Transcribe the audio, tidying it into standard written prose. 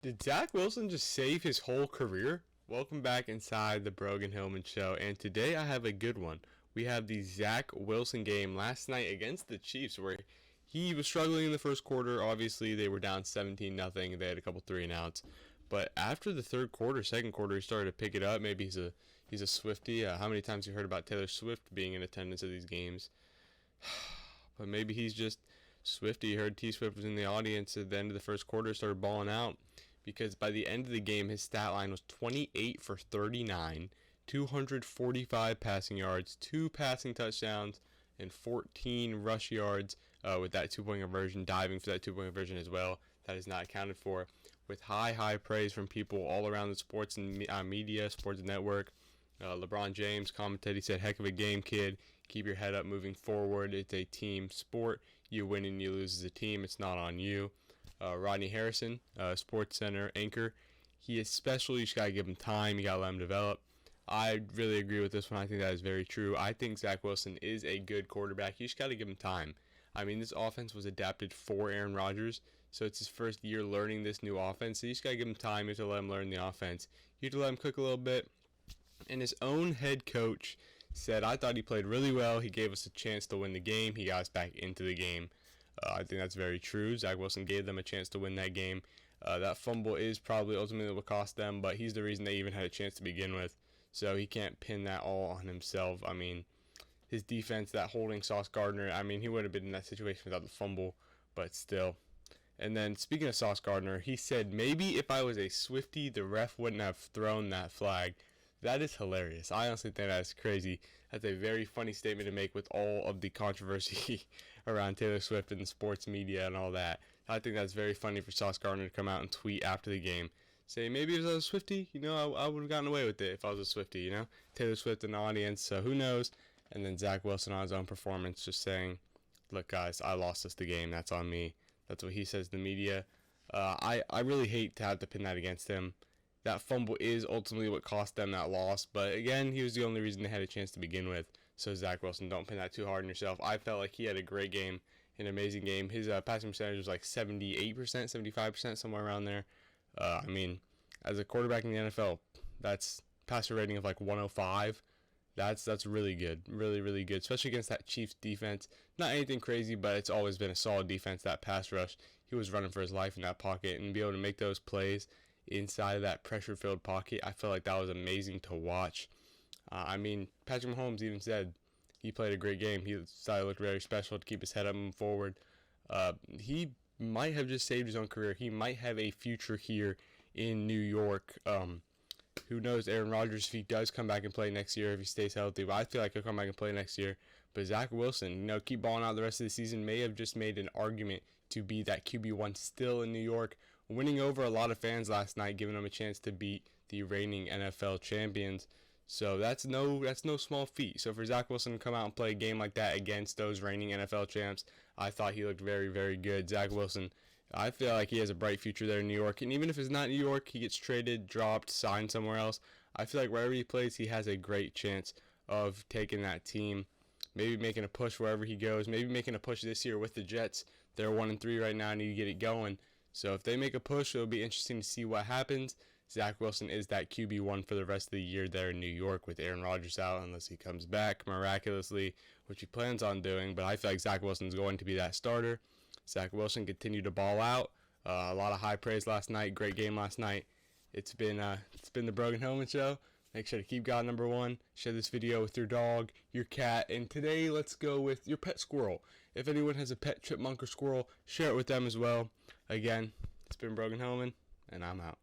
Did Zach Wilson just save his whole career? Welcome back inside the Brogan Hillman Show, and today I have a good one. We have the Zach Wilson game last night against the Chiefs, where he was struggling in the first quarter. Obviously, they were down 17-0. They had a couple 3-and-outs, but after the third quarter, second quarter, he started to pick it up. Maybe he's a Swiftie. How many times have you heard about Taylor Swift being in attendance at these games? But maybe he's just Swiftie. Heard T Swift was in the audience at the end of the first quarter, started balling out. Because by the end of the game, his stat line was 28 for 39, 245 passing yards, 2 passing touchdowns, and 14 rush yards with that two-point conversion, diving for that two-point conversion as well. That is not accounted for. With high praise from people all around the sports and media, sports network. LeBron James commented, he said, "Heck of a game, kid. Keep your head up moving forward. It's a team sport. You win and you lose as a team. It's not on you." Rodney Harrison, Sports Center anchor, he especially, you just got to give him time. You got to let him develop. I really agree with this one. I think that is very true. I think Zach Wilson is a good quarterback. You just got to give him time. I mean, this offense was adapted for Aaron Rodgers, so it's his first year learning this new offense. So you just got to give him time. You have to let him learn the offense. You have to let him cook a little bit. And his own head coach said, "I thought he played really well. He gave us a chance to win the game. He got us back into the game." I think that's very true. Zach Wilson gave them a chance to win that game. That fumble is probably ultimately what cost them, but he's the reason they even had a chance to begin with. So he can't pin that all on himself. I mean, his defense, that holding Sauce Gardner, I mean, he would have been in that situation without the fumble, but still. And then speaking of Sauce Gardner, he said, "Maybe if I was a Swiftie, the ref wouldn't have thrown that flag." That is hilarious. I honestly think that's crazy. That's a very funny statement to make with all of the controversy around Taylor Swift and the sports media and all that. I think that's very funny for Sauce Gardner to come out and tweet after the game. Say, maybe if I was a Swiftie, I would have gotten away with it if I was a Swiftie, Taylor Swift in the audience, so who knows? And then Zach Wilson on his own performance just saying, "Look, guys, I lost us the game. That's on me." That's what he says to the media. I really hate to have to pin that against him. That fumble is ultimately what cost them that loss. But again, he was the only reason they had a chance to begin with. So Zach Wilson, don't pin that too hard on yourself. I felt like he had a great game, an amazing game. His passing percentage was like 78%, 75%, somewhere around there. I mean, as a quarterback in the NFL, that's passer rating of like 105. That's really good, really good, especially against that Chiefs defense. Not anything crazy, but it's always been a solid defense. That pass rush, he was running for his life in that pocket, and be able to make those plays inside of that pressure-filled pocket, I feel like that was amazing to watch. I mean, Patrick Mahomes even said he played a great game. He thought it looked very special to keep his head up and moving forward. He might have just saved his own career. He might have a future here in New York. Who knows, Aaron Rodgers, if he does come back and play next year, if he stays healthy. But I feel like he'll come back and play next year. But Zach Wilson, keep balling out the rest of the season, may have just made an argument to be that QB1 still in New York, winning over a lot of fans last night, giving them a chance to beat the reigning NFL champions. So that's no small feat. So for Zach Wilson to come out and play a game like that against those reigning NFL champs, I thought he looked very good. Zach Wilson, I feel like he has a bright future there in New York. And even if it's not New York, he gets traded, dropped, signed somewhere else. I feel like wherever he plays, he has a great chance of taking that team, maybe making a push wherever he goes, maybe making a push this year with the Jets. They're 1-3 right now, need to get it going. So if they make a push, it'll be interesting to see what happens. Zach Wilson is that QB1 for the rest of the year there in New York with Aaron Rodgers out, unless he comes back miraculously, which he plans on doing. But I feel like Zach Wilson is going to be that starter. Zach Wilson continued to ball out. A lot of high praise last night. Great game last night. It's been the Brogan Hillman Show. Make sure to keep God number one. Share this video with your dog, your cat, and today let's go with your pet squirrel. If anyone has a pet chipmunk or squirrel, share it with them as well. Again, it's been Brogan Hillman, and I'm out.